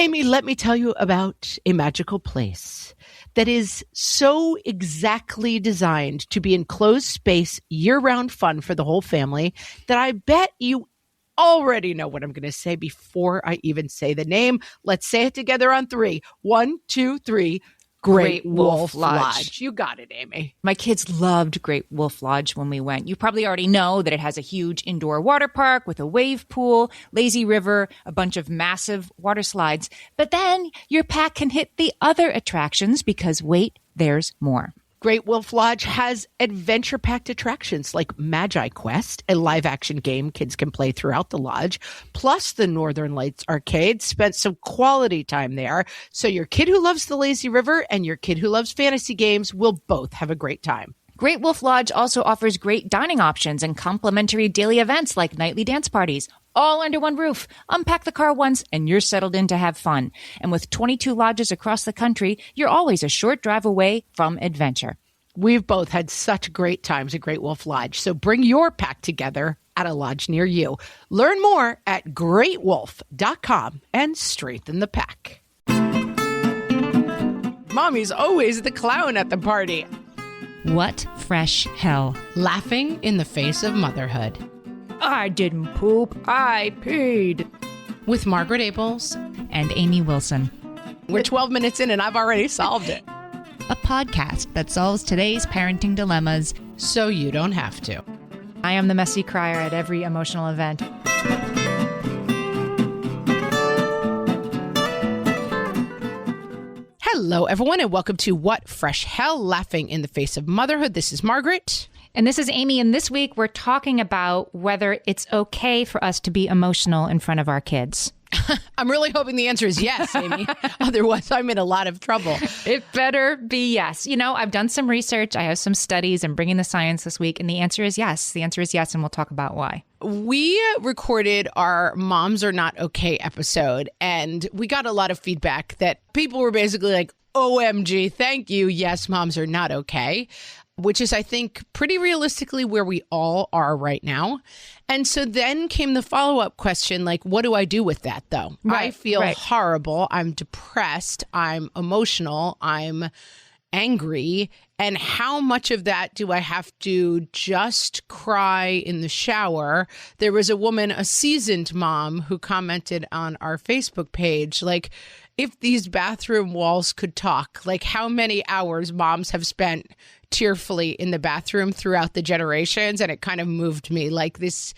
Amy, let me tell you about a magical place that is so exactly designed to be enclosed space, year-round fun for the whole family that I bet you already know what I'm going to say before I even say the name. Let's say it together on 3. 1, 2, 3. Great Wolf Lodge. You got it, Amy. My kids loved Great Wolf Lodge when we went. You probably already know that it has a huge indoor water park with a wave pool, lazy river, a bunch of massive water slides. But then your pack can hit the other attractions because, wait, there's more. Great Wolf Lodge has adventure-packed attractions like Magi Quest, a live-action game kids can play throughout the lodge, plus the Northern Lights Arcade. Spent some quality time there, so your kid who loves the lazy river and your kid who loves fantasy games will both have a great time. Great Wolf Lodge also offers great dining options and complimentary daily events like nightly dance parties, all under one roof. Unpack the car once and you're settled in to have fun. And with 22 lodges across the country, you're always a short drive away from adventure. We've both had such great times at Great Wolf Lodge, so bring your pack together at a lodge near you. Learn more at greatwolf.com and strengthen the pack. Mommy's always the clown at the party. What fresh hell? Laughing in the face of motherhood. I didn't poop, I peed. With Margaret Abels and Amy Wilson. We're 12 minutes in and I've already solved it. A podcast that solves today's parenting dilemmas so you don't have to. I am the messy crier at every emotional event. Hello, everyone, and welcome to What Fresh Hell? Laughing in the Face of Motherhood. This is Margaret. And this is Amy, and this week we're talking about whether it's okay for us to be emotional in front of our kids. I'm really hoping the answer is yes, Amy. Otherwise, I'm in a lot of trouble. It better be yes. You know, I've done some research. I have some studies. I'm bringing the science this week. And the answer is yes. The answer is yes. And we'll talk about why. We recorded our Moms Are Not Okay episode, and we got a lot of feedback that people were basically like, OMG, thank you. Yes, moms are not okay. Which is, I think, pretty realistically where we all are right now. And so then came the follow-up question, like, what do I do with that, though? Right, I feel right. horrible. I'm depressed. I'm emotional. I'm angry. And how much of that do I have to just cry in the shower? There was a woman, a seasoned mom, who commented on our Facebook page, like, if these bathroom walls could talk, like how many hours moms have spent tearfully in the bathroom throughout the generations. And it kind of moved me, like this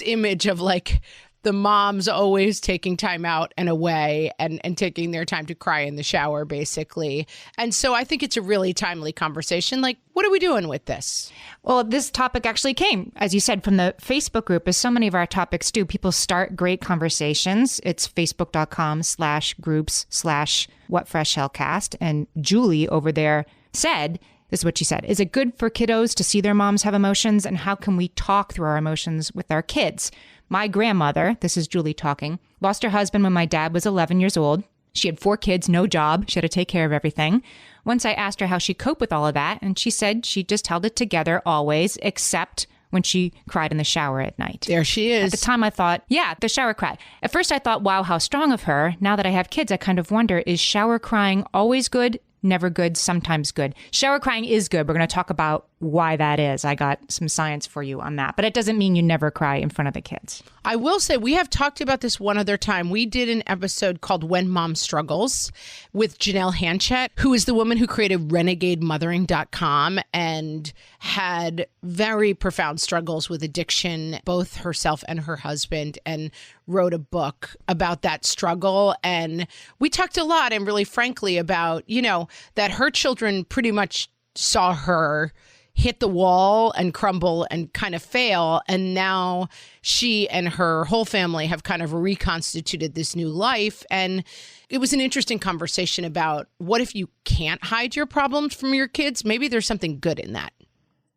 image of like the moms always taking time out and away and taking their time to cry in the shower, basically. And so I think it's a really timely conversation. Like, what are we doing with this? Well, this topic actually came, as you said, from the Facebook group, as so many of our topics do. People start great conversations. It's facebook.com/groups/whatfreshhellcast. And Julie over there said, this is what she said, is it good for kiddos to see their moms have emotions? And how can we talk through our emotions with our kids? My grandmother, this is Julie talking, lost her husband when my dad was 11 years old. She had 4 kids, no job. She had to take care of everything. Once I asked her how she coped with all of that, and she said she just held it together always, except when she cried in the shower at night. There she is. At the time I thought, yeah, the shower cry. At first I thought, wow, how strong of her. Now that I have kids, I kind of wonder, is shower crying always good? Never good, sometimes good. Shower crying is good. We're going to talk about why that is. I got some science for you on that. But it doesn't mean you never cry in front of the kids. I will say we have talked about this one other time. We did an episode called When Mom Struggles with Janelle Hanchett, who is the woman who created renegademothering.com and had very profound struggles with addiction, both herself and her husband, and wrote a book about that struggle. And we talked a lot and really frankly about, you know, that her children pretty much saw her hit the wall and crumble and kind of fail. And now she and her whole family have kind of reconstituted this new life. And it was an interesting conversation about what if you can't hide your problems from your kids? Maybe there's something good in that.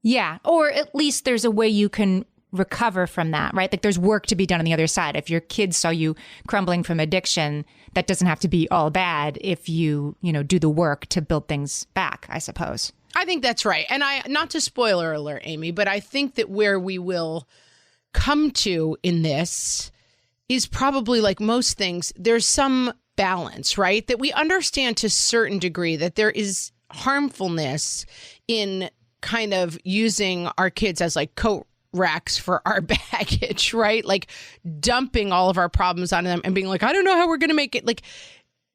Yeah. Or at least there's a way you can recover from that, right? Like there's work to be done on the other side. If your kids saw you crumbling from addiction, that doesn't have to be all bad if you do the work to build things back, I suppose. I think that's right. And not to spoiler alert, Amy, but I think that where we will come to in this is probably like most things, there's some balance, right? That we understand to a certain degree that there is harmfulness in kind of using our kids as like coat racks for our baggage, right? Like dumping all of our problems onto them and being like, I don't know how we're going to make it. Like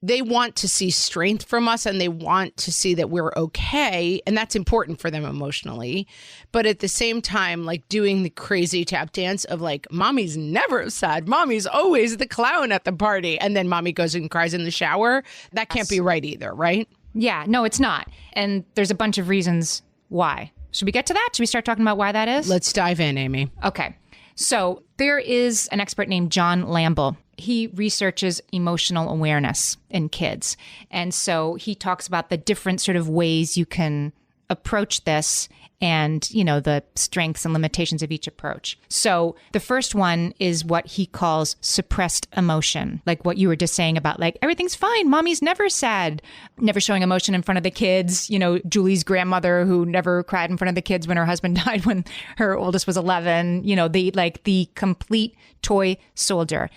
they want to see strength from us and they want to see that we're okay. And that's important for them emotionally. But at the same time, like doing the crazy tap dance of like, mommy's never sad. Mommy's always the clown at the party. And then mommy goes and cries in the shower. That can't be right either, right? Yeah, no, it's not. And there's a bunch of reasons why. Should we get to that? Should we start talking about why that is? Let's dive in, Amy. Okay. So there is an expert named John Lamble. He researches emotional awareness in kids. And so he talks about the different sort of ways you can approach this and, you know, the strengths and limitations of each approach. So the first one is what he calls suppressed emotion, like what you were just saying about like, everything's fine. Mommy's never sad, never showing emotion in front of the kids. You know, Julie's grandmother who never cried in front of the kids when her husband died when her oldest was 11, you know, the complete toy soldier.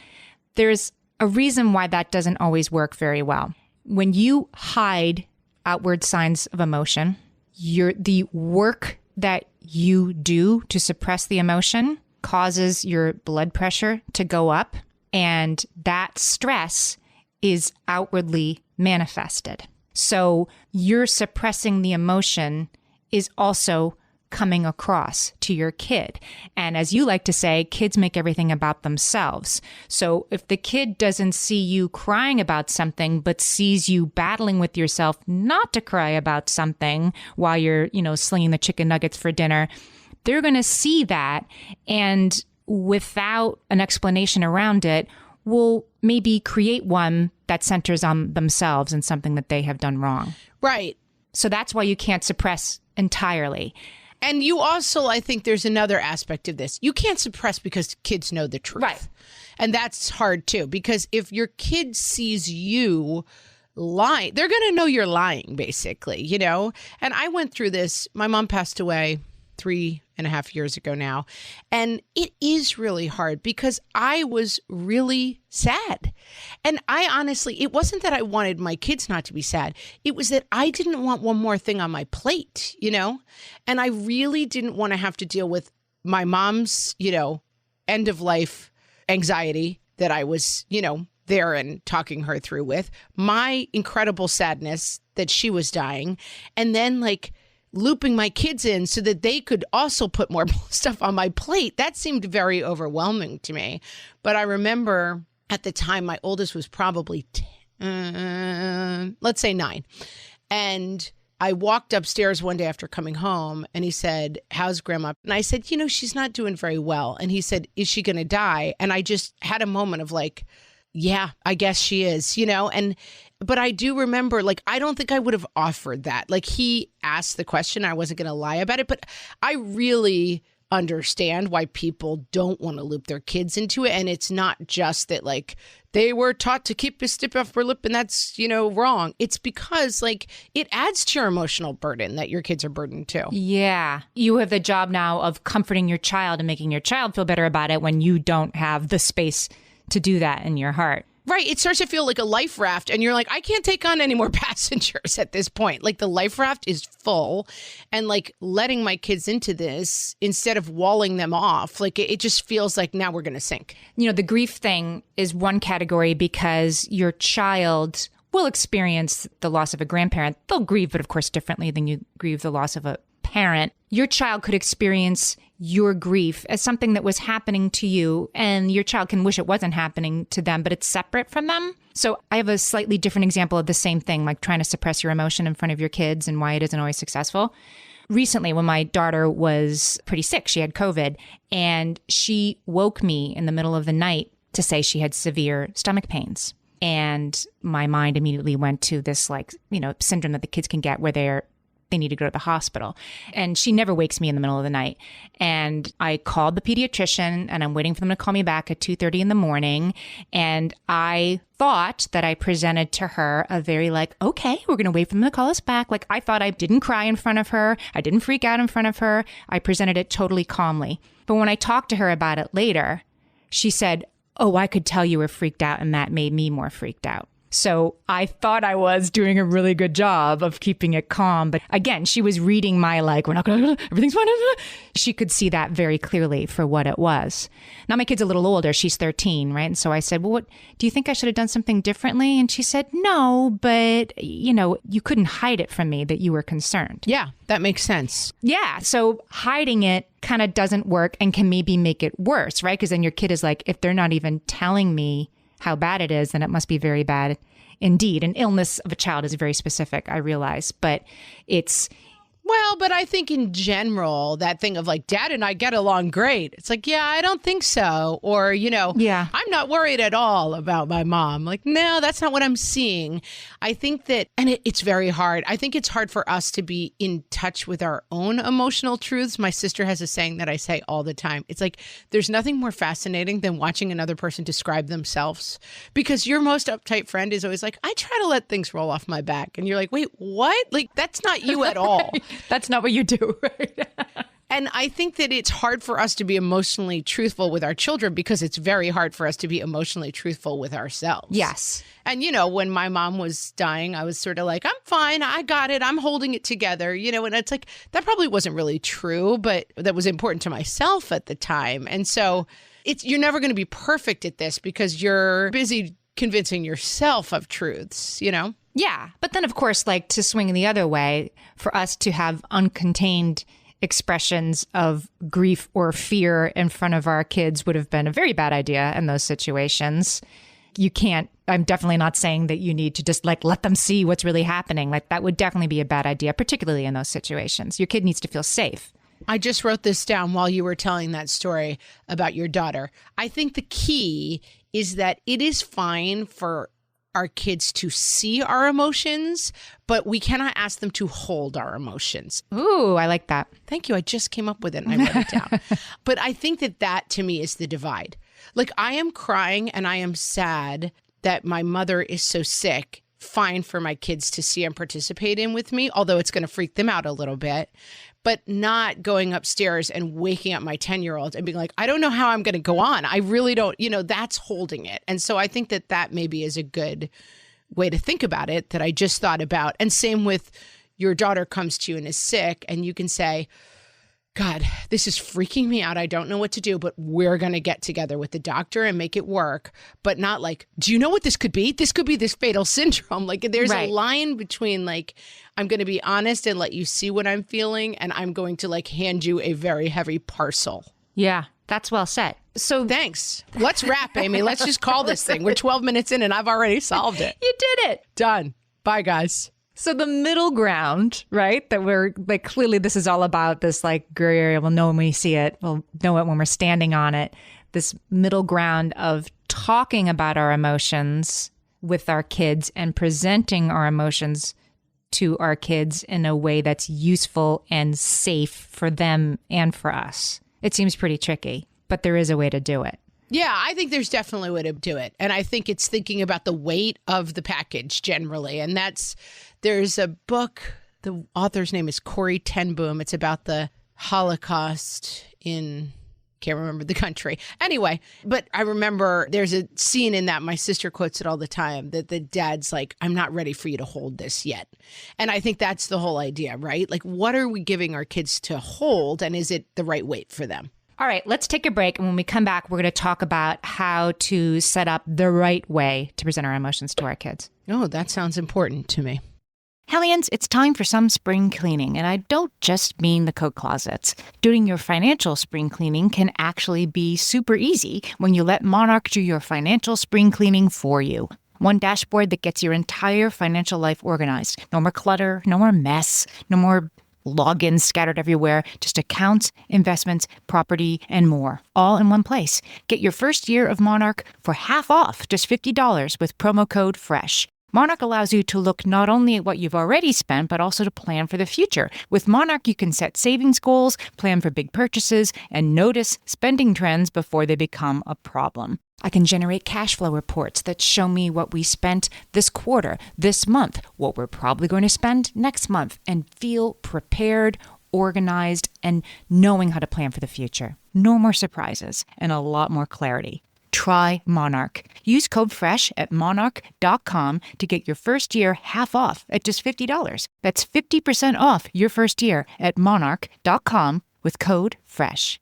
There's a reason why that doesn't always work very well. When you hide outward signs of emotion, the work that you do to suppress the emotion causes your blood pressure to go up, and that stress is outwardly manifested. So you're suppressing the emotion is also coming across to your kid. And as you like to say, kids make everything about themselves. So if the kid doesn't see you crying about something, but sees you battling with yourself not to cry about something while you're, you know, slinging the chicken nuggets for dinner, they're going to see that. And without an explanation around it, will maybe create one that centers on themselves and something that they have done wrong. Right. So that's why you can't suppress entirely. And you also, I think there's another aspect of this. You can't suppress because kids know the truth. Right. And that's hard too, because if your kid sees you lying, they're going to know you're lying, basically, you know? And I went through this. My mom passed away 3.5 years ago now. And it is really hard because I was really sad. And I honestly, it wasn't that I wanted my kids not to be sad. It was that I didn't want one more thing on my plate, you know? And I really didn't want to have to deal with my mom's, you know, end of life anxiety that I was, you know, there and talking her through with, my incredible sadness that she was dying, and then like looping my kids in so that they could also put more stuff on my plate. That seemed very overwhelming to me. But I remember at the time, my oldest was probably, let's say 9. And I walked upstairs one day after coming home and he said, how's grandma? And I said, you know, she's not doing very well. And he said, is she going to die? And I just had a moment of like, yeah, I guess she is, you know? But I do remember, like, I don't think I would have offered that. Like, he asked the question. I wasn't going to lie about it. But I really understand why people don't want to loop their kids into it. And it's not just that, like, they were taught to keep a stiff upper lip and that's, you know, wrong. It's because, like, it adds to your emotional burden that your kids are burdened too. Yeah. You have the job now of comforting your child and making your child feel better about it when you don't have the space to do that in your heart. Right. It starts to feel like a life raft and you're like, I can't take on any more passengers at this point. Like the life raft is full and like letting my kids into this instead of walling them off, like it just feels like now we're going to sink. You know, the grief thing is one category because your child will experience the loss of a grandparent. They'll grieve, but of course differently than you grieve the loss of a parent. Your child could experience your grief as something that was happening to you, and your child can wish it wasn't happening to them, but it's separate from them. So I have a slightly different example of the same thing, like trying to suppress your emotion in front of your kids and why it isn't always successful. Recently, when my daughter was pretty sick, she had COVID, and she woke me in the middle of the night to say she had severe stomach pains. And my mind immediately went to this, like, you know, syndrome that the kids can get where they need to go to the hospital. And she never wakes me in the middle of the night. And I called the pediatrician and I'm waiting for them to call me back at 2:30 in the morning. And I thought that I presented to her a very like, okay, we're going to wait for them to call us back. Like I thought I didn't cry in front of her. I didn't freak out in front of her. I presented it totally calmly. But when I talked to her about it later, she said, oh, I could tell you were freaked out and that made me more freaked out. So I thought I was doing a really good job of keeping it calm. But again, she was reading my we're not going to, everything's fine. She could see that very clearly for what it was. Now my kid's a little older. She's 13, right? And so I said, well, what do you think I should have done something differently? And she said, no, but you couldn't hide it from me that you were concerned. Yeah, that makes sense. Yeah. So hiding it kind of doesn't work and can maybe make it worse, right? Because then your kid is like, if they're not even telling me how bad it is, then it must be very bad indeed. An illness of a child is very specific, I realize, but it's... Well, but I think in general, that thing of like, Dad and I get along great. It's like, yeah, I don't think so. Or, yeah, I'm not worried at all about my mom. Like, no, that's not what I'm seeing. I think that, and it's very hard. I think it's hard for us to be in touch with our own emotional truths. My sister has a saying that I say all the time. It's like, there's nothing more fascinating than watching another person describe themselves, because your most uptight friend is always like, I try to let things roll off my back. And you're like, wait, what? Like, that's not you at all. That's not what you do, right? And I think that it's hard for us to be emotionally truthful with our children because it's very hard for us to be emotionally truthful with ourselves. Yes. And, when my mom was dying, I was sort of like, I'm fine. I got it. I'm holding it together. And it's like, that probably wasn't really true, but that was important to myself at the time. And so you're never going to be perfect at this because you're busy convincing yourself of truths, Yeah. But then, of course, to swing the other way, for us to have uncontained expressions of grief or fear in front of our kids would have been a very bad idea in those situations. You can't, I'm definitely not saying that you need to just let them see what's really happening. That would definitely be a bad idea, particularly in those situations. Your kid needs to feel safe. I just wrote this down while you were telling that story about your daughter. I think the key is that it is fine for our kids to see our emotions, but we cannot ask them to hold our emotions. Ooh, I like that. Thank you. I just came up with it and I wrote it down. But I think that to me is the divide. I am crying and I am sad that my mother is so sick. Fine for my kids to see and participate in with me, although it's going to freak them out a little bit, but not going upstairs and waking up my 10-year-old and being like, I don't know how I'm going to go on. I really don't, that's holding it. And so I think that maybe is a good way to think about it that I just thought about. And same with your daughter comes to you and is sick and you can say, God, this is freaking me out. I don't know what to do, but we're going to get together with the doctor and make it work. But not do you know what this could be? This could be this fatal syndrome. There's a line between I'm going to be honest and let you see what I'm feeling. And I'm going to hand you a very heavy parcel. Yeah, that's well said. So thanks. Let's wrap, Amy. Let's just call this thing. We're 12 minutes in and I've already solved it. You did it. Done. Bye, guys. So the middle ground, right, that we're clearly this is all about this gray area. We'll know when we see it. We'll know it when we're standing on it. This middle ground of talking about our emotions with our kids and presenting our emotions to our kids in a way that's useful and safe for them and for us. It seems pretty tricky, but there is a way to do it. Yeah, I think there's definitely a way to do it. And I think it's thinking about the weight of the package generally. And there's a book, the author's name is Corrie ten Boom. It's about the Holocaust in, can't remember the country. Anyway, but I remember there's a scene in that, my sister quotes it all the time, that the dad's like, I'm not ready for you to hold this yet. And I think that's the whole idea, right? What are we giving our kids to hold? And is it the right weight for them? All right, let's take a break. And when we come back, we're going to talk about how to set up the right way to present our emotions to our kids. Oh, that sounds important to me. Hellions, it's time for some spring cleaning, and I don't just mean the coat closets. Doing your financial spring cleaning can actually be super easy when you let Monarch do your financial spring cleaning for you. One dashboard that gets your entire financial life organized. No more clutter, no more mess, no more logins scattered everywhere, just accounts, investments, property, and more, all in one place. Get your first year of Monarch for half off, just $50 with promo code FRESH. Monarch allows you to look not only at what you've already spent, but also to plan for the future. With Monarch, you can set savings goals, plan for big purchases, and notice spending trends before they become a problem. I can generate cash flow reports that show me what we spent this quarter, this month, what we're probably going to spend next month, and feel prepared, organized, and knowing how to plan for the future. No more surprises and a lot more clarity. try Monarch. Use code FRESH at monarch.com to get your first year half off at just $50. That's 50% off your first year at monarch.com with code FRESH.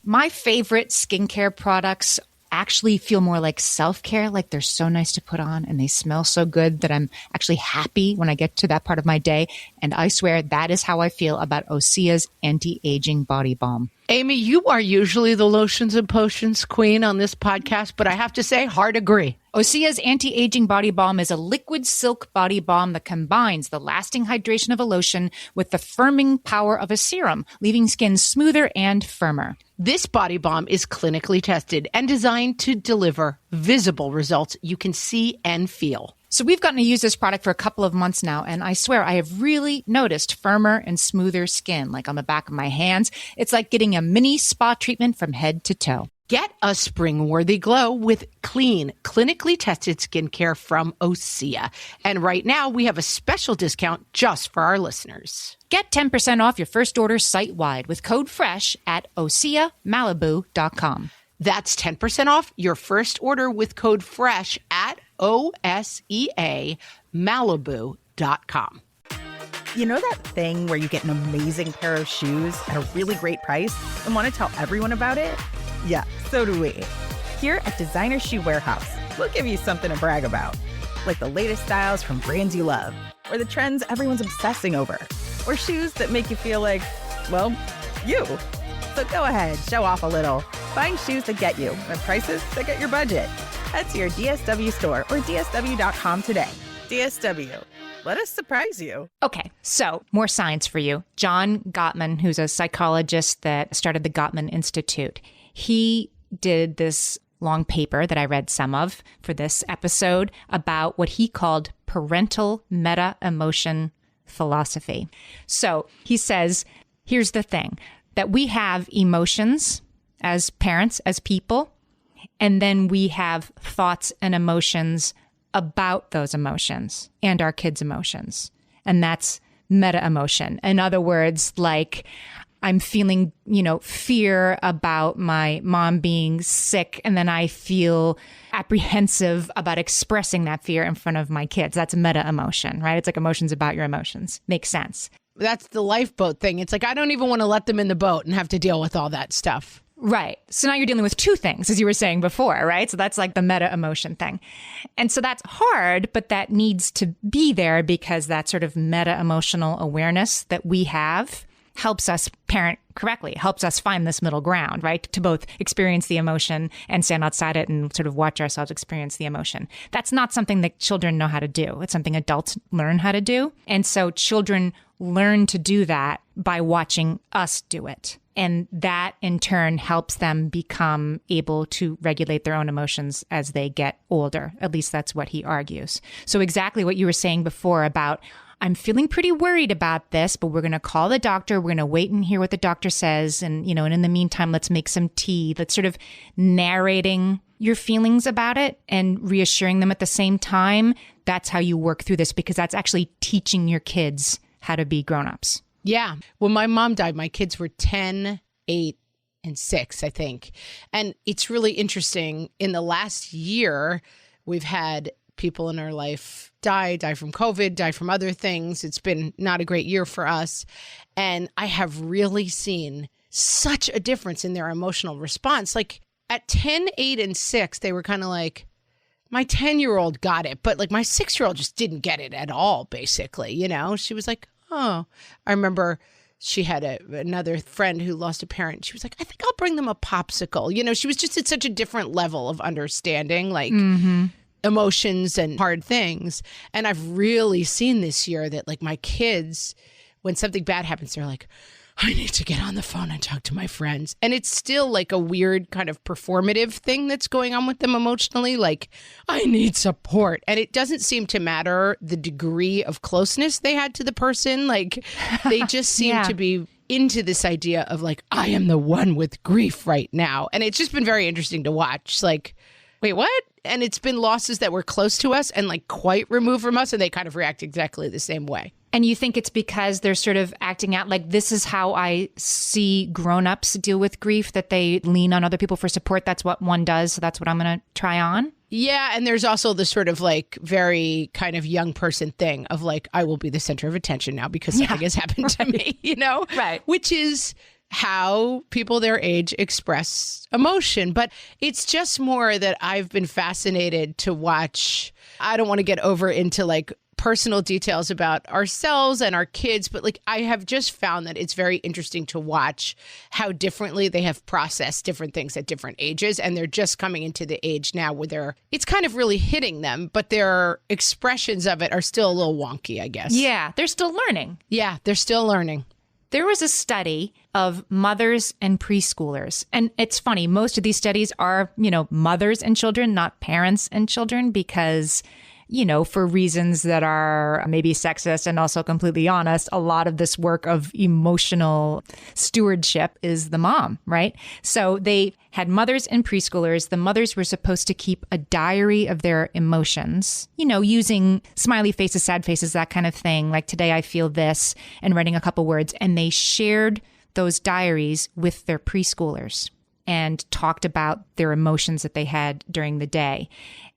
My favorite skincare products actually feel more like self-care, like they're so nice to put on and they smell so good that I'm actually happy when I get to that part of my day. And I swear that is how I feel about Osea's anti-aging body balm. Amy, you are usually the lotions and potions queen on this podcast, but I have to say, hard agree. Osea's anti-aging body balm is a liquid silk body balm that combines the lasting hydration of a lotion with the firming power of a serum, leaving skin smoother and firmer. This body balm is clinically tested and designed to deliver visible results you can see and feel. So we've gotten to use this product for a couple of months now, and I swear I have really noticed firmer and smoother skin, like on the back of my hands. It's like getting a mini spa treatment from head to toe. Get a spring-worthy glow with clean, clinically tested skincare from Osea. And right now, we have a special discount just for our listeners. Get 10% off your first order site-wide with code FRESH at OseaMalibu.com. That's 10% off your first order with code FRESH at OSEAMalibu.com. You know that thing where you get an amazing pair of shoes at a really great price and want to tell everyone about it? Yeah, so do we. Here at Designer Shoe Warehouse, we'll give you something to brag about, like the latest styles from brands you love, or the trends everyone's obsessing over, or shoes that make you feel like, well, you. So go ahead, show off a little. Find shoes that get you at prices that get your budget. Head to your DSW store or DSW.com today. DSW. Let us surprise you. Okay, so more science for you. John Gottman, who's a psychologist that started the Gottman Institute, he did this long paper that I read some of for this episode about what he called parental meta-emotion philosophy. So he says, here's the thing, that we have emotions as parents, as people, and then we have thoughts and emotions about those emotions and our kids' emotions. And that's meta emotion. In other words, like I'm feeling, fear about my mom being sick, and then I feel apprehensive about expressing that fear in front of my kids. That's meta emotion, right? It's like emotions about your emotions. Makes sense. That's the lifeboat thing. It's like, I don't even want to let them in the boat and have to deal with all that stuff. Right. So now you're dealing with two things, as you were saying before, right? So that's like the meta emotion thing. And so that's hard, but that needs to be there because that sort of meta emotional awareness that we have helps us parent correctly, helps us find this middle ground, right? To both experience the emotion and stand outside it and sort of watch ourselves experience the emotion. That's not something that children know how to do. It's something adults learn how to do. And so children learn to do that by watching us do it. And that in turn helps them become able to regulate their own emotions as they get older. At least that's what he argues. So exactly what you were saying before about, I'm feeling pretty worried about this, but we're going to call the doctor. We're going to wait and hear what the doctor says. And, and in the meantime, let's make some tea. That's sort of narrating your feelings about it and reassuring them at the same time. That's how you work through this, because that's actually teaching your kids how to be grown-ups. Yeah. When my mom died, my kids were 10, 8, and 6, I think. And it's really interesting. In the last year, we've had people in our life die from COVID, die from other things. It's been not a great year for us. And I have really seen such a difference in their emotional response. Like at 10, 8, and 6, they were kind of like, my 10-year-old got it, but like my 6-year-old just didn't get it at all, basically. She was like, oh, I remember she had another friend who lost a parent. She was like, I think I'll bring them a popsicle. She was just at such a different level of understanding, like emotions and hard things. And I've really seen this year that like my kids, when something bad happens, they're like, I need to get on the phone and talk to my friends. And it's still like a weird kind of performative thing that's going on with them emotionally. Like, I need support. And it doesn't seem to matter the degree of closeness they had to the person. Like, they just seem to be into this idea of like, I am the one with grief right now. And it's just been very interesting to watch. Like, wait, what? And it's been losses that were close to us and like quite removed from us, and they kind of react exactly the same way. And you think it's because they're sort of acting out like, this is how I see grown-ups deal with grief, that they lean on other people for support. That's what one does. So that's what I'm going to try on. Yeah. And there's also the sort of like very kind of young person thing of like, I will be the center of attention now because something has happened to me, you know? Right. Which is how people their age express emotion. But it's just more that I've been fascinated to watch. I don't want to get over into like personal details about ourselves and our kids, but like I have just found that it's very interesting to watch how differently they have processed different things at different ages. And they're just coming into the age now where it's kind of really hitting them, but their expressions of it are still a little wonky, I guess. Yeah, they're still learning. Yeah, they're still learning. There was a study of mothers and preschoolers. And it's funny, most of these studies are, mothers and children, not parents and children, because for reasons that are maybe sexist and also completely honest, a lot of this work of emotional stewardship is the mom, right? So they had mothers and preschoolers. The mothers were supposed to keep a diary of their emotions, using smiley faces, sad faces, that kind of thing. Like, today I feel this, and writing a couple words. And they shared those diaries with their preschoolers and talked about their emotions that they had during the day.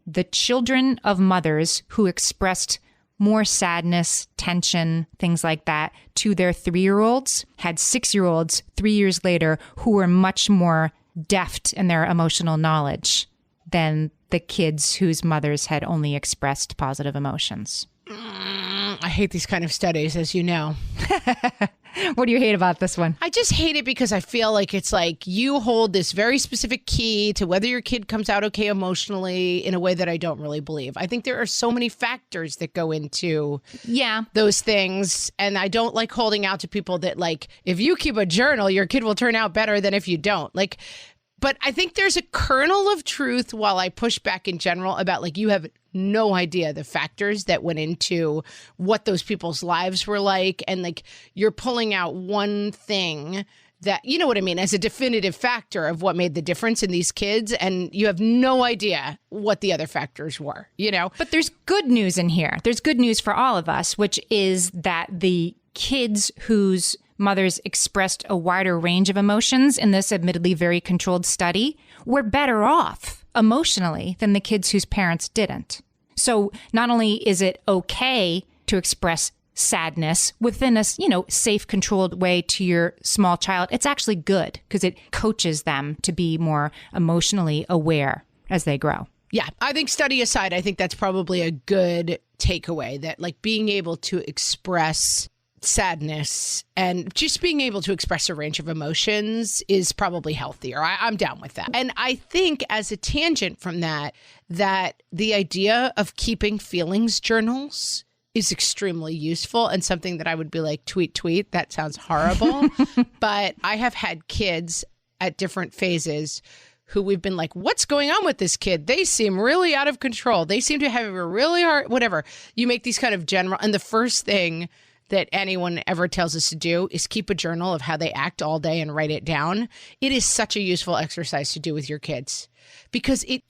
The children of mothers who expressed more sadness, tension, things like that to their 3-year-olds had 6-year-olds 3 years later who were much more deft in their emotional knowledge than the kids whose mothers had only expressed positive emotions. I hate these kind of studies, as you know. What do you hate about this one? I just hate it because I feel like it's like you hold this very specific key to whether your kid comes out okay emotionally in a way that I don't really believe. I think there are so many factors that go into those things. And I don't like holding out to people that like, if you keep a journal, your kid will turn out better than if you don't. Like, but I think there's a kernel of truth while I push back in general about like, you have no idea the factors that went into what those people's lives were like. And like, you're pulling out one thing that, you know what I mean, as a definitive factor of what made the difference in these kids. And you have no idea what the other factors were, But there's good news in here. There's good news for all of us, which is that the kids whose mothers expressed a wider range of emotions in this admittedly very controlled study were better off emotionally than the kids whose parents didn't. So not only is it okay to express sadness within a, safe, controlled way to your small child, it's actually good because it coaches them to be more emotionally aware as they grow. Yeah, I think study aside, I think that's probably a good takeaway, that like being able to express sadness and just being able to express a range of emotions is probably healthier. I'm down with that. And I think as a tangent from that the idea of keeping feelings journals is extremely useful and something that I would be like, tweet. That sounds horrible. But I have had kids at different phases who we've been like, what's going on with this kid? They seem really out of control. They seem to have a really hard, whatever. You make these kind of general, and the first thing that anyone ever tells us to do is keep a journal of how they act all day and write it down. It is such a useful exercise to do with your kids because it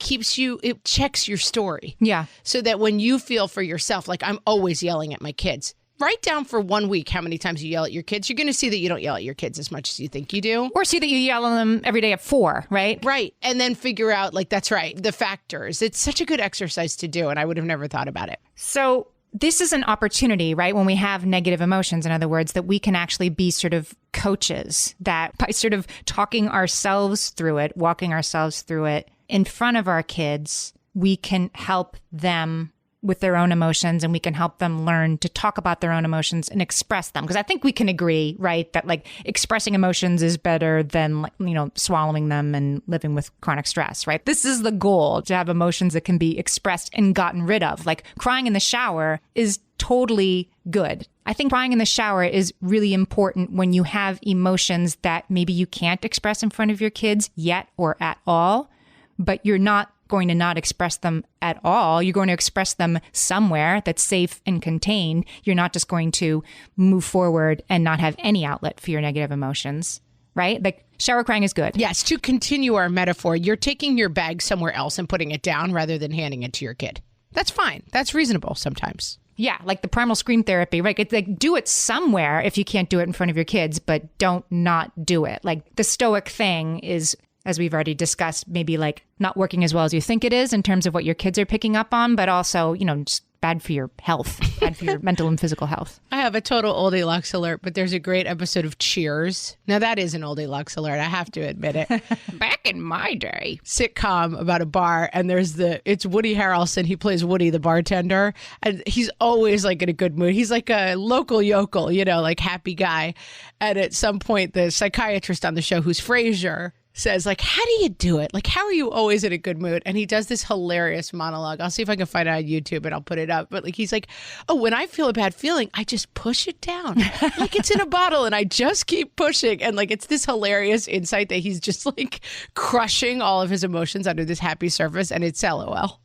checks your story. Yeah. So that when you feel for yourself, like I'm always yelling at my kids, write down for 1 week how many times you yell at your kids. You're going to see that you don't yell at your kids as much as you think you do. Or see that you yell at them every day at 4, right? Right. And then figure out, like, that's right, the factors. It's such a good exercise to do, and I would have never thought about it. So this is an opportunity, right? When we have negative emotions, in other words, that we can actually be sort of coaches, that by sort of talking ourselves through it, walking ourselves through it in front of our kids, we can help them with their own emotions, and we can help them learn to talk about their own emotions and express them. Because I think we can agree, right, that like expressing emotions is better than, swallowing them and living with chronic stress, right? This is the goal, to have emotions that can be expressed and gotten rid of. Like crying in the shower is totally good. I think crying in the shower is really important when you have emotions that maybe you can't express in front of your kids yet or at all, but you're not going to not express them at all. You're going to express them somewhere that's safe and contained. You're not just going to move forward and not have any outlet for your negative emotions. right? Like shower crying is good. Yes, to continue our metaphor, you're taking your bag somewhere else and putting it down rather than handing it to your kid. That's fine. That's reasonable sometimes. Yeah, like the primal scream therapy, right? It's like do it somewhere if you can't do it in front of your kids, but don't not do it. Like the stoic thing is, as we've already discussed, maybe like not working as well as you think it is in terms of what your kids are picking up on, but also, just bad for your health, bad for your mental and physical health. I have a total oldie lux alert, but there's a great episode of Cheers. Now that is an oldie lux alert. I have to admit it. Back in my day, sitcom about a bar, and it's Woody Harrelson. He plays Woody, the bartender, and he's always like in a good mood. He's like a local yokel, like happy guy. And at some point, the psychiatrist on the show, who's Frasier, says, like, how do you do it? Like, how are you always in a good mood? And he does this hilarious monologue. I'll see if I can find it on YouTube and I'll put it up. But like, he's like, oh, when I feel a bad feeling, I just push it down like it's in a bottle and I just keep pushing. And like, it's this hilarious insight that he's just like crushing all of his emotions under this happy surface. And it's LOL.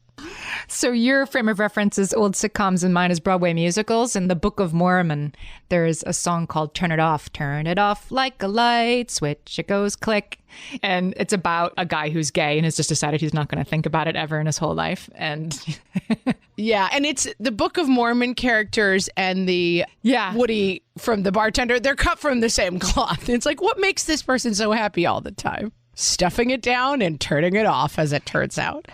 So your frame of reference is old sitcoms and mine is Broadway musicals. In the Book of Mormon, there's a song called Turn It Off like a light switch. It goes click. And it's about a guy who's gay and has just decided he's not going to think about it ever in his whole life. And yeah, and it's the Book of Mormon characters and the Woody from the bartender. They're cut from the same cloth. It's like, what makes this person so happy all the time? Stuffing it down and turning it off, as it turns out.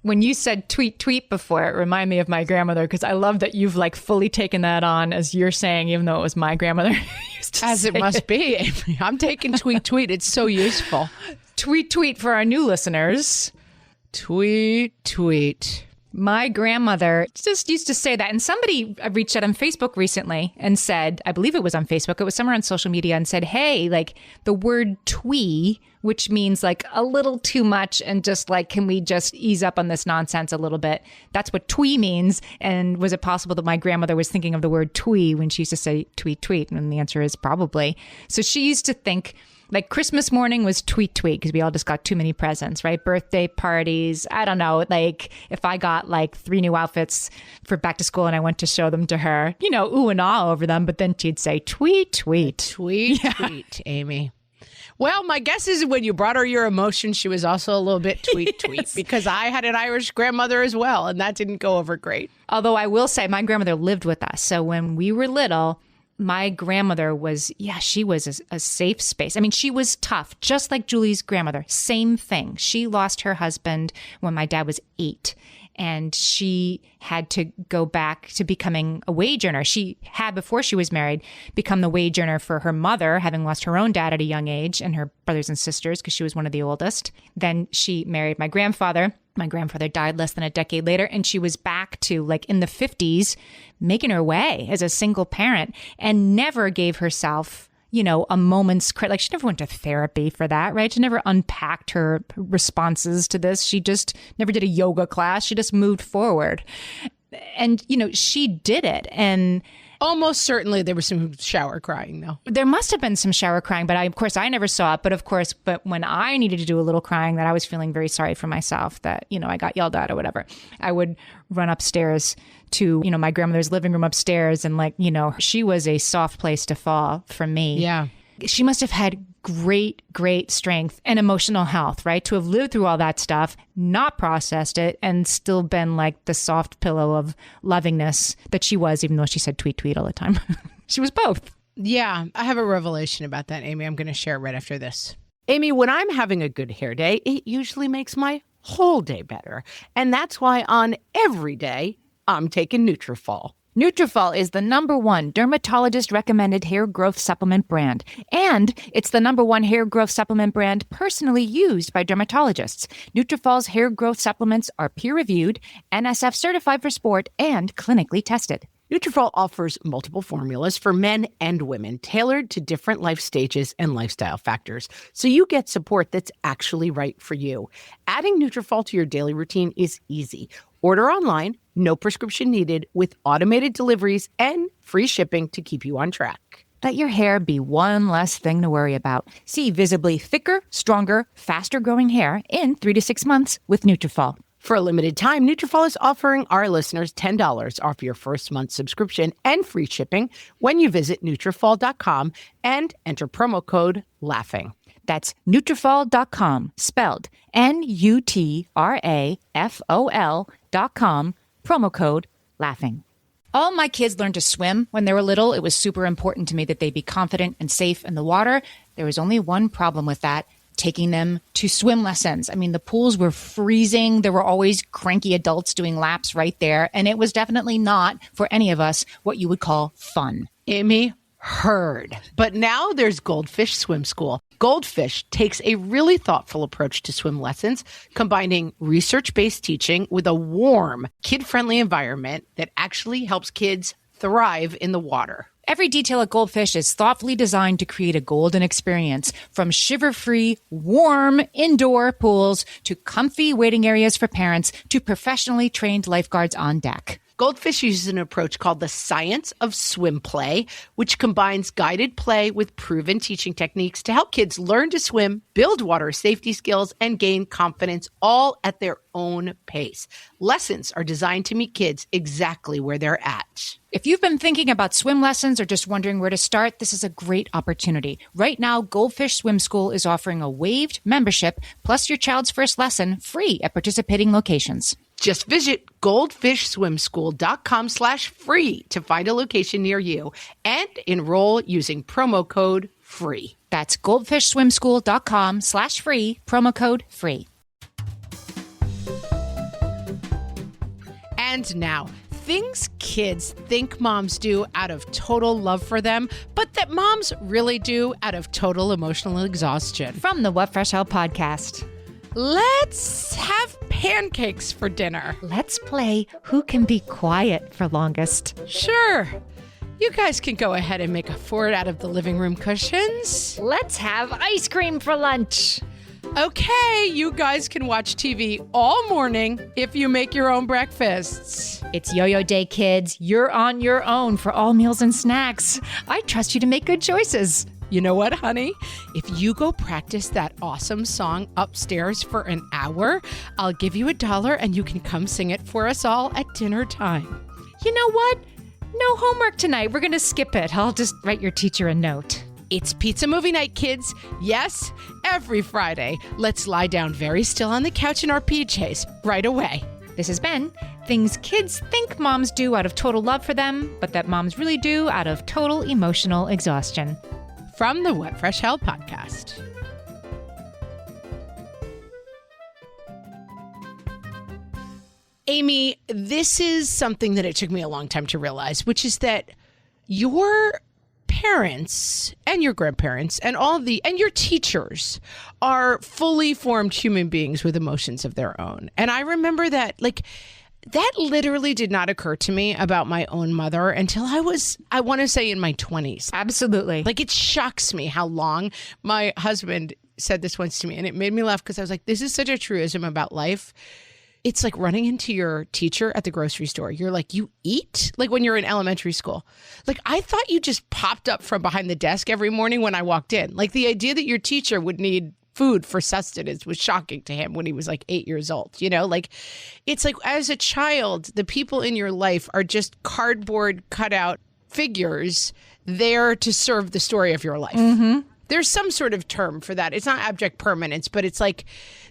When you said tweet before, it reminded me of my grandmother, because I love that you've like fully taken that on as you're saying, even though it was my grandmother who used to as say it must be. I'm taking tweet. It's so useful. Tweet for our new listeners. Tweet. My grandmother just used to say that. And somebody reached out on Facebook recently and said, I believe it was on Facebook, it was somewhere on social media, and said, hey, like the word twee, which means like a little too much and just like, can we just ease up on this nonsense a little bit? That's what twee means. And was it possible that my grandmother was thinking of the word twee when she used to say tweet? And the answer is probably. So she used to think like Christmas morning was tweet because we all just got too many presents, right? Birthday parties. I don't know. Like if I got like 3 new outfits for back to school and I went to show them to her, ooh and ah over them. But then she'd say tweet. Tweet, Amy. Well, my guess is when you brought her your emotions, she was also a little bit tweet, yes. Because I had an Irish grandmother as well, and that didn't go over great. Although I will say my grandmother lived with us. So when we were little, my grandmother was, she was a safe space. I mean, she was tough, just like Julie's grandmother. Same thing. She lost her husband when my dad was 8. And she had to go back to becoming a wage earner. She had, before she was married, become the wage earner for her mother, having lost her own dad at a young age, and her brothers and sisters, because she was one of the oldest. Then she married my grandfather. My grandfather died less than a decade later, and she was back to, like, in the 50s, making her way as a single parent, and never gave herself a moment's credit. Like, she never went to therapy for that, right? She never unpacked her responses to this. She just never did a yoga class. She just moved forward. And, she did it. And almost certainly there was some shower crying, though. There must have been some shower crying, but I never saw it. But when I needed to do a little crying, that I was feeling very sorry for myself, that, I got yelled at or whatever, I would run upstairs to, my grandmother's living room upstairs. And she was a soft place to fall for me. Yeah. She must have had great strength and emotional health, right? To have lived through all that stuff, not processed it, and still been like the soft pillow of lovingness that she was, even though she said tweet all the time. She was both. Yeah. I have a revelation about that, Amy. I'm going to share it right after this. Amy, when I'm having a good hair day, it usually makes my whole day better. And that's why on every day, I'm taking Nutrafol. Nutrafol is the #1 dermatologist-recommended hair growth supplement brand. And it's the #1 hair growth supplement brand personally used by dermatologists. Nutrafol's hair growth supplements are peer-reviewed, NSF certified for sport, and clinically tested. Nutrafol offers multiple formulas for men and women, tailored to different life stages and lifestyle factors, so you get support that's actually right for you. Adding Nutrafol to your daily routine is easy. Order online, no prescription needed, with automated deliveries and free shipping to keep you on track. Let your hair be one less thing to worry about. See visibly thicker, stronger, faster-growing hair in 3 to 6 months with Nutrafol. For a limited time, Nutrafol is offering our listeners $10 off your first month subscription and free shipping when you visit Nutrafol.com and enter promo code LAUGHING. That's Nutrafol.com, spelled Nutrafol.com, promo code LAUGHING. All my kids learned to swim when they were little. It was super important to me that they be confident and safe in the water. There was only one problem with that: taking them to swim lessons. I mean, the pools were freezing. There were always cranky adults doing laps right there. And it was definitely not, for any of us, what you would call fun. Amy, heard. But now there's Goldfish Swim School. Goldfish takes a really thoughtful approach to swim lessons, combining research-based teaching with a warm, kid-friendly environment that actually helps kids thrive in the water. Every detail at Goldfish is thoughtfully designed to create a golden experience, from shiver-free, warm indoor pools to comfy waiting areas for parents to professionally trained lifeguards on deck. Goldfish uses an approach called the science of swim play, which combines guided play with proven teaching techniques to help kids learn to swim, build water safety skills, and gain confidence, all at their own pace. Lessons are designed to meet kids exactly where they're at. If you've been thinking about swim lessons or just wondering where to start, this is a great opportunity. Right now, Goldfish Swim School is offering a waived membership plus your child's first lesson free at participating locations. Just visit goldfishswimschool.com/free to find a location near you and enroll using promo code FREE. That's goldfishswimschool.com/free, promo code FREE. And now, things kids think moms do out of total love for them, but that moms really do out of total emotional exhaustion. From the What Fresh Hell podcast. Let's have pancakes for dinner. Let's play Who Can Be Quiet for Longest. Sure. You guys can go ahead and make a fort out of the living room cushions. Let's have ice cream for lunch. Okay, you guys can watch TV all morning if you make your own breakfasts. It's Yo-Yo Day, kids. You're on your own for all meals and snacks. I trust you to make good choices. You know what, honey? If you go practice that awesome song upstairs for an hour, I'll give you $1 and you can come sing it for us all at dinner time. You know what? No homework tonight. We're going to skip it. I'll just write your teacher a note. It's pizza movie night, kids. Yes, every Friday. Let's lie down very still on the couch in our PJs right away. This has been Things Kids Think Moms Do Out of Total Love for Them, but that moms really do out of total emotional exhaustion. From the What Fresh Hell podcast. Amy, this is something that it took me a long time to realize, which is that your parents and your grandparents and and your teachers are fully formed human beings with emotions of their own. And I remember that, that literally did not occur to me about my own mother until I want to say in my 20s. Absolutely. It shocks me how long. My husband said this once to me, and it made me laugh because I was like, this is such a truism about life. It's like running into your teacher at the grocery store. You're like, you eat? Like when you're in elementary school. I thought you just popped up from behind the desk every morning when I walked in. The idea that your teacher would need food for sustenance was shocking to him when he was 8 years old. It's like as a child, the people in your life are just cardboard cutout figures there to serve the story of your life. Mm-hmm. There's some sort of term for that. It's not abject permanence, but it's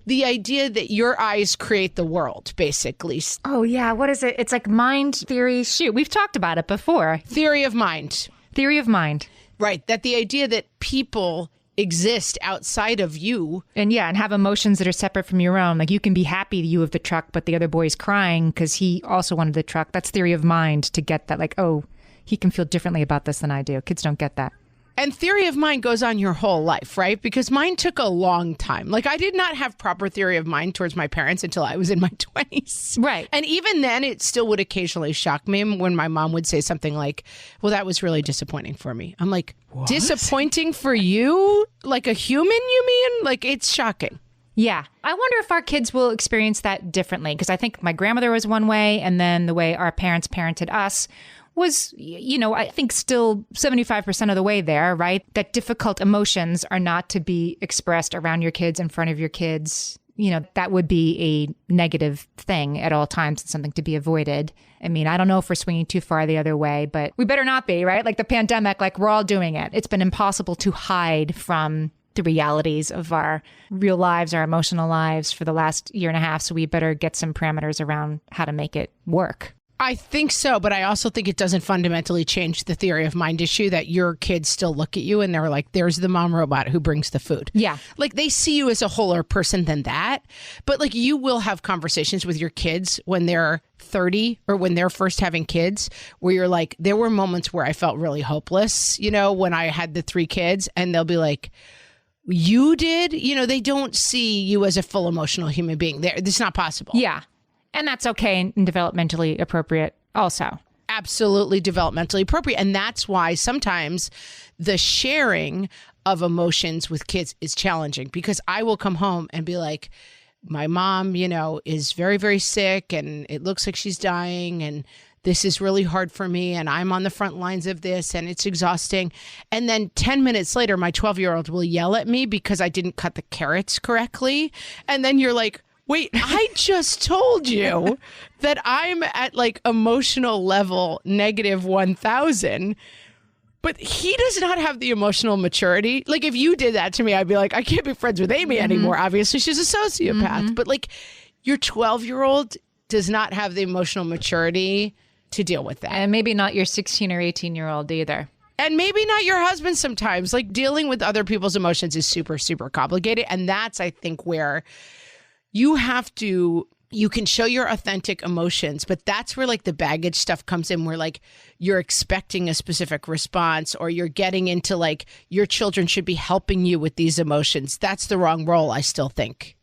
the idea that your eyes create the world, basically. Oh, yeah. What is it? It's mind theory. Shoot, we've talked about it before. Theory of mind. Theory of mind. Right. That the idea that people exist outside of you. And have emotions that are separate from your own. You can be happy you have the truck, but the other boy's crying because he also wanted the truck. That's theory of mind, to get that. Oh, he can feel differently about this than I do. Kids don't get that. And theory of mind goes on your whole life, right? Because mine took a long time. I did not have proper theory of mind towards my parents until I was in my 20s. Right. And even then, it still would occasionally shock me when my mom would say something like, well, that was really disappointing for me. I'm like, what? Disappointing for you? Like a human, you mean? It's shocking. Yeah. I wonder if our kids will experience that differently, because I think my grandmother was one way, and then the way our parents parented us was, I think still 75% of the way there, right? That difficult emotions are not to be expressed around your kids, in front of your kids. That would be a negative thing at all times and something to be avoided. I mean, I don't know if we're swinging too far the other way, but we better not be, right? The pandemic, we're all doing it. It's been impossible to hide from the realities of our real lives, our emotional lives for the last year and a half. So we better get some parameters around how to make it work. I think so, but I also think it doesn't fundamentally change the theory of mind issue that your kids still look at you and they're like, there's the mom robot who brings the food. Yeah. Like they see you as a wholer person than that. But like you will have conversations with your kids when they're 30 or when they're first having kids where you're like, there were moments where I felt really hopeless, you know, when I had the 3 kids, and they'll be like, you did? You know, they don't see you as a full emotional human being. It's not possible. Yeah. And that's okay and developmentally appropriate also. Absolutely developmentally appropriate. And that's why sometimes the sharing of emotions with kids is challenging, because I will come home and be like, my mom, you know, is very, very sick and it looks like she's dying and this is really hard for me and I'm on the front lines of this and it's exhausting. And then 10 minutes later, my 12-year-old will yell at me because I didn't cut the carrots correctly. And then you're like, wait, I just told you that I'm at like emotional level -1,000, but he does not have the emotional maturity. Like if you did that to me, I'd be like, I can't be friends with Amy anymore. Obviously, she's a sociopath. But like your 12-year-old does not have the emotional maturity to deal with that. And maybe not your 16 or 18-year-old either. And maybe not your husband sometimes. Like dealing with other people's emotions is super, super complicated. And that's, I think, where you can show your authentic emotions, but that's where like the baggage stuff comes in, where like you're expecting a specific response or you're getting into like your children should be helping you with these emotions. That's the wrong role, I still think.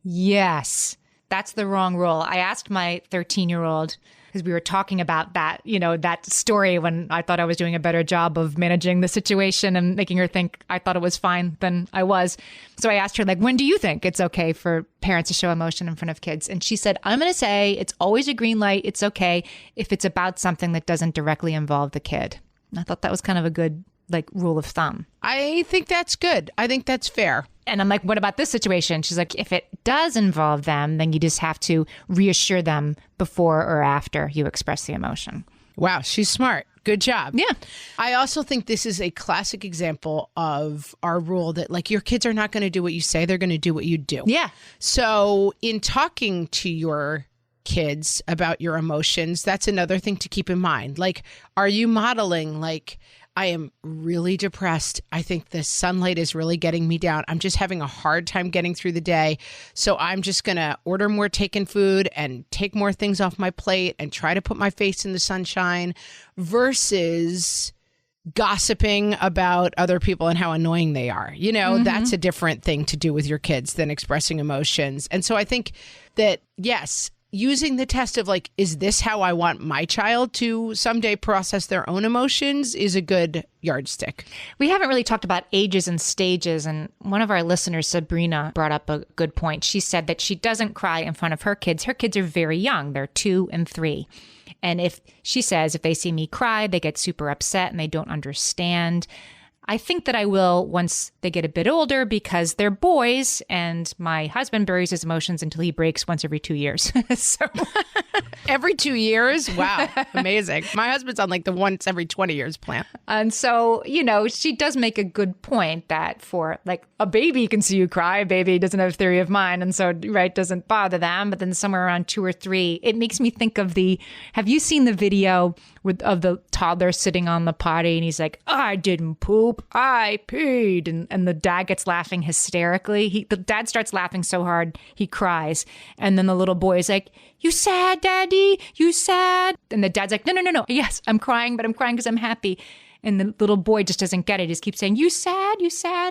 Yes, that's the wrong role. I asked my 13-year-old, because we were talking about that, you know, that story when I thought I was doing a better job of managing the situation and making her think I thought it was fine than I was. So I asked her, like, when do you think it's okay for parents to show emotion in front of kids? And she said, I'm going to say it's always a green light. It's okay if it's about something that doesn't directly involve the kid. And I thought that was kind of a good, like, rule of thumb. I think that's good. I think that's fair. And I'm like, what about this situation? She's like, if it does involve them, then you just have to reassure them before or after you express the emotion. Wow, she's smart. Good job. Yeah. I also think this is a classic example of our rule that like your kids are not going to do what you say, they're going to do what you do. Yeah. So in talking to your kids about your emotions, that's another thing to keep in mind. Like, are you modeling like, I am really depressed. I think the sunlight is really getting me down. I'm just having a hard time getting through the day. So I'm just going to order more takein food and take more things off my plate and try to put my face in the sunshine, versus gossiping about other people and how annoying they are. You know, that's a different thing to do with your kids than expressing emotions. And so I think that, yes, using the test of like, is this how I want my child to someday process their own emotions is a good yardstick. We haven't really talked about ages and stages. And one of our listeners, Sabrina, brought up a good point. She said that she doesn't cry in front of her kids. Her kids are very young. They're 2 and 3. And if she says, if they see me cry, they get super upset and they don't understand. I think that I will once they get a bit older, because they're boys and my husband buries his emotions until he breaks once every 2 years. So every 2 years? Wow. Amazing. My husband's on like the once every 20 years plan. And so, you know, she does make a good point that for like a baby can see you cry. A baby doesn't have a theory of mind. And so, right, doesn't bother them. But then somewhere around 2 or 3, it makes me think of have you seen the video of the toddler sitting on the potty and he's like, I didn't poop, I peed. And the dad gets laughing hysterically. The dad starts laughing so hard, he cries. And then the little boy is like, you sad, daddy? You sad? And the dad's like, no. Yes, I'm crying, but I'm crying because I'm happy. And the little boy just doesn't get it. He just keeps saying, you sad,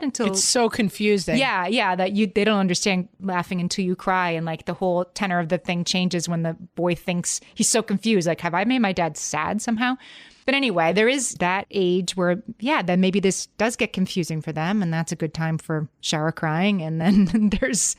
until it's so confusing. Yeah, that they don't understand laughing until you cry. And like the whole tenor of the thing changes when the boy thinks he's so confused. Like, have I made my dad sad somehow? But anyway, there is that age where, then maybe this does get confusing for them. And that's a good time for shower crying. And then there's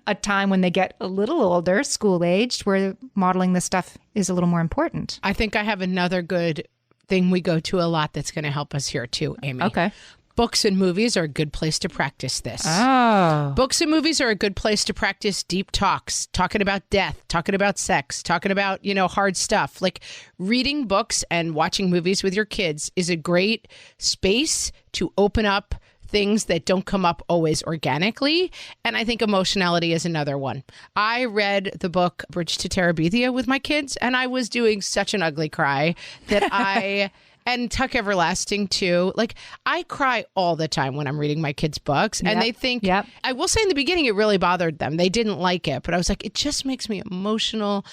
a time when they get a little older, school aged, where modeling this stuff is a little more important. I think I have another good thing we go to a lot that's going to help us here too, Amy. Okay. Books and movies are a good place to practice this. Oh. Books and movies are a good place to practice deep talks, talking about death, talking about sex, talking about, hard stuff. Like reading books and watching movies with your kids is a great space to open up things that don't come up always organically. And I think emotionality is another one. I read the book Bridge to Terabithia with my kids, and I was doing such an ugly cry that and Tuck Everlasting too. Like, I cry all the time when I'm reading my kids' books, and they think, I will say in the beginning, it really bothered them. They didn't like it, but I was like, it just makes me emotional.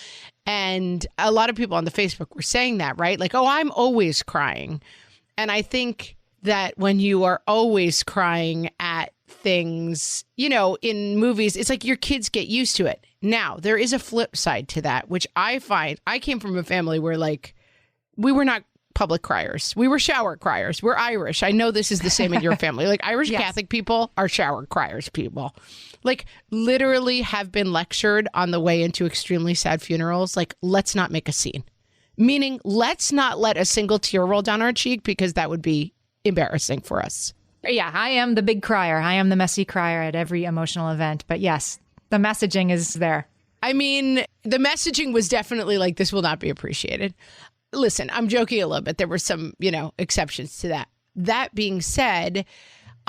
And a lot of people on the Facebook were saying that, right? Like, oh, I'm always crying. And I think that when you are always crying at things, you know, in movies, it's like your kids get used to it. Now, there is a flip side to that, which I find, I came from a family where, like, we were not public criers. We were shower criers. We're Irish. I know this is the same in your family. Like, Irish Catholic people are shower criers people. Like, literally have been lectured on the way into extremely sad funerals. Like, let's not make a scene. Meaning, let's not let a single tear roll down our cheek, because that would be embarrassing for us. Yeah, I am the big crier. I am the messy crier at every emotional event. But yes, the messaging is there. I mean, the messaging was definitely like, this will not be appreciated. Listen, I'm joking a little bit. There were some, you know, exceptions to that. That being said,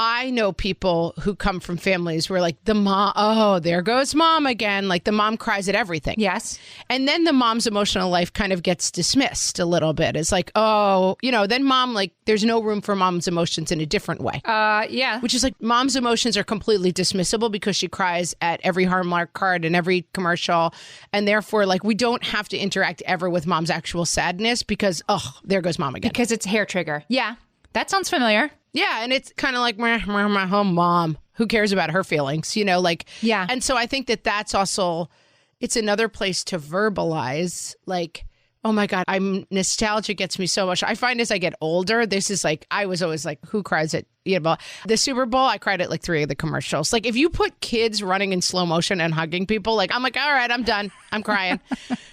I know people who come from families where, like, the mom, oh, there goes mom again. Like, the mom cries at everything. Yes. And then the mom's emotional life kind of gets dismissed a little bit. It's like, oh, you know, then mom, like, there's no room for mom's emotions in a different way. Yeah. Which is like, mom's emotions are completely dismissible because she cries at every Hallmark card and every commercial. And therefore, like, we don't have to interact ever with mom's actual sadness because, oh, there goes mom again. Because it's hair trigger. Yeah. That sounds familiar. Yeah, and it's kind of like, my home mom. Who cares about her feelings? You know, like, yeah. And so I think that that's also, it's another place to verbalize, like, oh my God, nostalgia gets me so much. I find as I get older, this is like, I was always like, who cries at, you know, the Super Bowl? I cried at like 3 of the commercials. Like, if you put kids running in slow motion and hugging people, like, I'm like, all right, I'm done. I'm crying.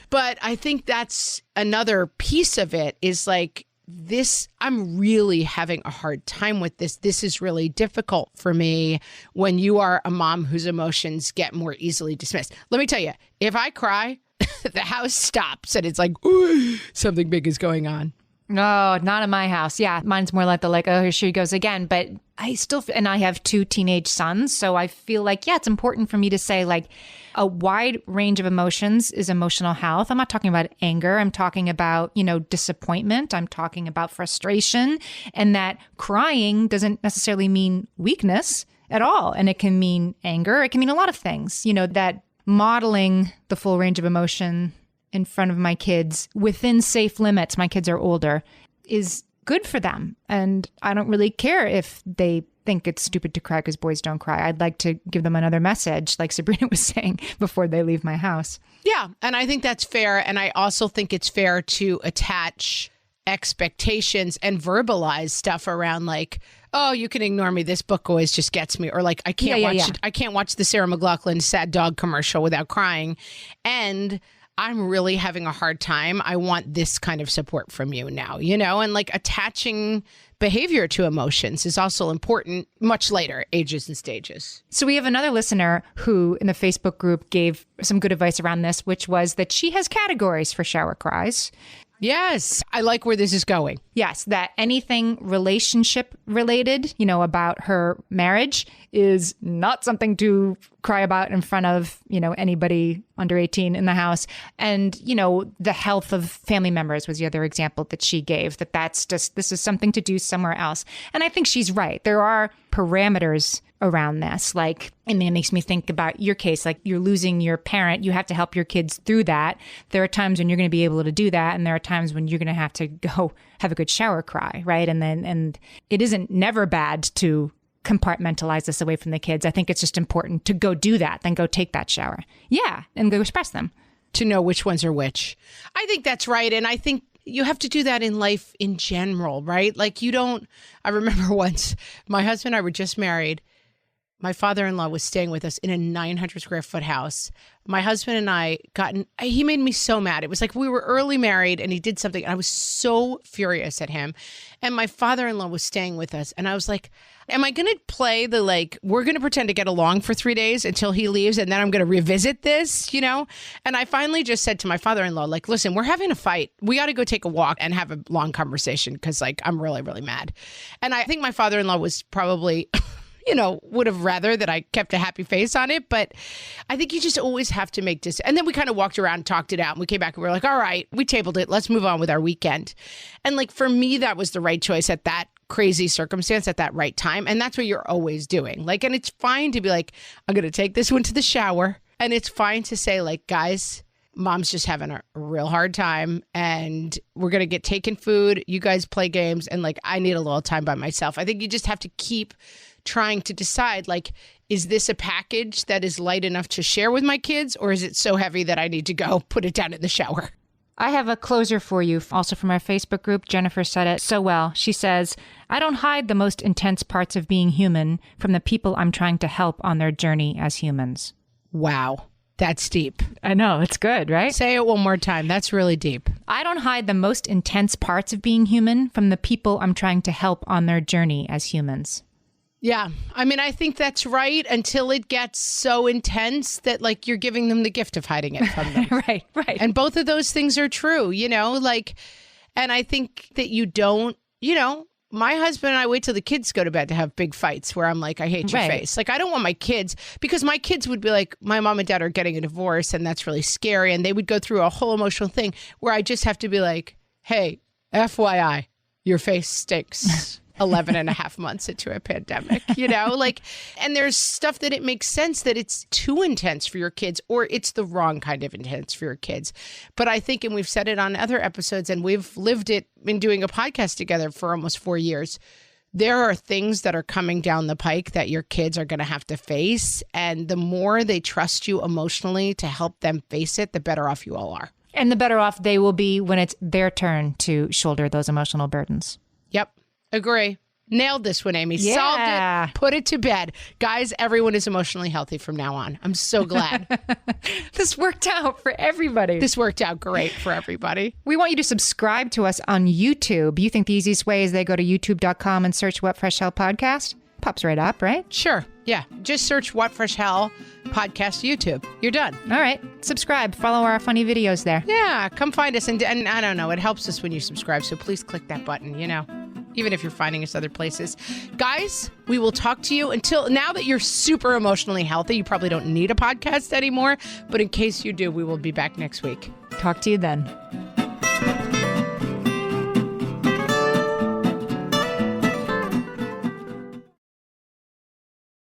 But I think that's another piece of it is like, this, I'm really having a hard time with this. This is really difficult for me when you are a mom whose emotions get more easily dismissed. Let me tell you, if I cry, the house stops and it's like, ooh, something big is going on. No, not in my house. Yeah, mine's more like oh, here she goes again. But I still, and I have 2 teenage sons. So I feel like, yeah, it's important for me to say, like, a wide range of emotions is emotional health. I'm not talking about anger. I'm talking about, you know, disappointment. I'm talking about frustration, and that crying doesn't necessarily mean weakness at all. And it can mean anger. It can mean a lot of things, you know, that modeling the full range of emotion in front of my kids within safe limits, my kids are older, is good for them. And I don't really care if they think it's stupid to cry because boys don't cry. I'd like to give them another message, like Sabrina was saying, before they leave my house. Yeah, and I think that's fair. And I also think it's fair to attach expectations and verbalize stuff around, like, oh, you can ignore me. This book always just gets me. Or like, I can't watch the Sarah McLachlan sad dog commercial without crying. And I'm really having a hard time. I want this kind of support from you now, you know, and like attaching behavior to emotions is also important much later ages and stages. So we have another listener who in the Facebook group gave some good advice around this, which was that she has categories for shower cries. Yes, I like where this is going. Yes, that anything relationship related, you know, about her marriage is not something to cry about in front of, you know, anybody under 18 in the house. And, you know, the health of family members was the other example that she gave, that's just, this is something to do somewhere else. And I think she's right. There are parameters around this. Like, and it makes me think about your case, like you're losing your parent. You have to help your kids through that. There are times when you're going to be able to do that. And there are times when you're going to have to go have a good shower cry, right? And it isn't never bad to compartmentalize this away from the kids. I think it's just important to go do that, then go take that shower. Yeah. And go express them. To know which ones are which. I think that's right. And I think you have to do that in life in general, right? Like I remember once my husband and I were just married my father-in-law was staying with us in a 900 square foot house. My husband and I he made me so mad. It was like we were early married and he did something. And I was so furious at him. And my father-in-law was staying with us. And I was like, am I going to play we're going to pretend to get along for 3 days until he leaves. And then I'm going to revisit this, And I finally just said to my father-in-law, listen, we're having a fight. We got to go take a walk and have a long conversation because I'm really, really mad. And I think my father-in-law was probably... would have rather that I kept a happy face on it. But I think you just always have to make decisions. And then we kind of walked around and talked it out. And we came back and we were like, all right, we tabled it. Let's move on with our weekend. And for me, that was the right choice at that crazy circumstance at that right time. And that's what you're always doing. And it's fine to be like, I'm going to take this one to the shower. And it's fine to say guys, Mom's just having a real hard time and we're going to get taken food. You guys play games. And I need a little time by myself. I think you just have to keep trying to decide, is this a package that is light enough to share with my kids, or is it so heavy that I need to go put it down in the shower? I have a closer for you, also from our Facebook group. Jennifer said it so well. She says, I don't hide the most intense parts of being human from the people I'm trying to help on their journey as humans. Wow. That's deep. I know. It's good, right? Say it one more time. That's really deep. I don't hide the most intense parts of being human from the people I'm trying to help on their journey as humans. Yeah. I think that's right until it gets so intense that you're giving them the gift of hiding it from them. Right. And both of those things are true, and I think that you don't, my husband and I wait till the kids go to bed to have big fights where I'm like, I hate your face. I don't want my kids, because my kids would be like, my mom and dad are getting a divorce and that's really scary. And they would go through a whole emotional thing where I just have to be like, hey, FYI, your face stinks. 11 and a half months into a pandemic, and there's stuff that it makes sense that it's too intense for your kids or it's the wrong kind of intense for your kids. But I think, and we've said it on other episodes and we've lived it in doing a podcast together for almost 4 years, there are things that are coming down the pike that your kids are going to have to face. And the more they trust you emotionally to help them face it, the better off you all are. And the better off they will be when it's their turn to shoulder those emotional burdens. Yep. Agree. Nailed this one, Amy. Yeah. Solved it. Put it to bed. Guys, everyone is emotionally healthy from now on. I'm so glad. This worked out for everybody. This worked out great for everybody. We want you to subscribe to us on YouTube. You think the easiest way is they go to youtube.com and search What Fresh Hell Podcast? Pops right up, right? Sure. Yeah. Just search What Fresh Hell Podcast YouTube. You're done. All right. Subscribe. Follow our funny videos there. Yeah. Come find us. And I don't know. It helps us when you subscribe. So please click that button, even if you're finding us other places. Guys, we will talk to you until now that you're super emotionally healthy. You probably don't need a podcast anymore. But in case you do, we will be back next week. Talk to you then.